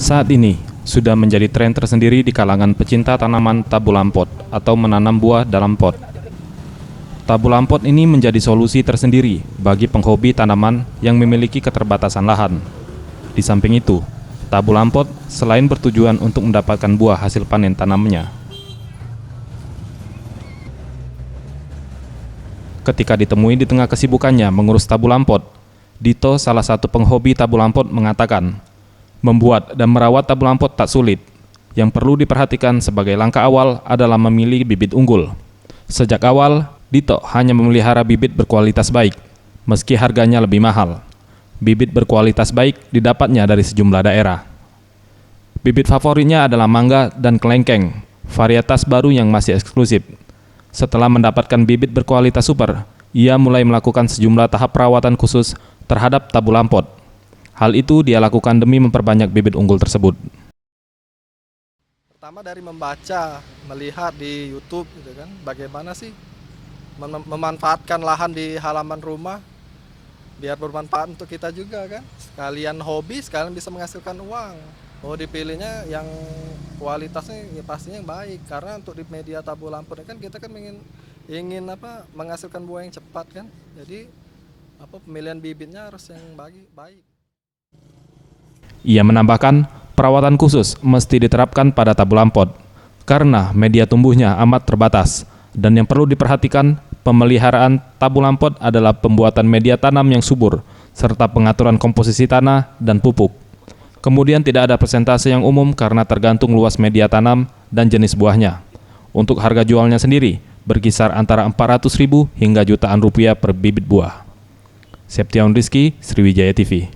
Saat ini, sudah menjadi tren tersendiri di kalangan pecinta tanaman tabulam pot atau menanam buah dalam pot. Tabulam pot ini menjadi solusi tersendiri bagi penghobi tanaman yang memiliki keterbatasan lahan. Di samping itu, tabulam pot selain bertujuan untuk mendapatkan buah hasil panen tanamnya. Ketika ditemui di tengah kesibukannya mengurus tabulam pot, Dito, salah satu penghobi tabulam pot, mengatakan, membuat dan merawat tabulam pot tak sulit. Yang perlu diperhatikan sebagai langkah awal adalah memilih bibit unggul. Sejak awal, Dito hanya memelihara bibit berkualitas baik, meski harganya lebih mahal. Bibit berkualitas baik didapatnya dari sejumlah daerah. Bibit favoritnya adalah mangga dan kelengkeng, varietas baru yang masih eksklusif. Setelah mendapatkan bibit berkualitas super, ia mulai melakukan sejumlah tahap perawatan khusus terhadap tabulam pot. Hal itu dia lakukan demi memperbanyak bibit unggul tersebut. Pertama dari membaca, melihat di YouTube gitu kan, bagaimana sih memanfaatkan lahan di halaman rumah biar bermanfaat untuk kita juga kan. Sekalian hobi, sekalian bisa menghasilkan uang. Oh, dipilihnya yang kualitasnya ya pastinya yang baik, karena untuk di media tabulam pot kan kita kan ingin menghasilkan buah yang cepat kan. Jadi pemilihan bibitnya harus yang baik. Ia menambahkan, perawatan khusus mesti diterapkan pada tabulam pot, karena media tumbuhnya amat terbatas, dan yang perlu diperhatikan, pemeliharaan tabulam pot adalah pembuatan media tanam yang subur, serta pengaturan komposisi tanah dan pupuk. Kemudian tidak ada persentase yang umum karena tergantung luas media tanam dan jenis buahnya. Untuk harga jualnya sendiri, berkisar antara 400.000 hingga jutaan rupiah per bibit buah. Septian Rizky, Sriwijaya TV.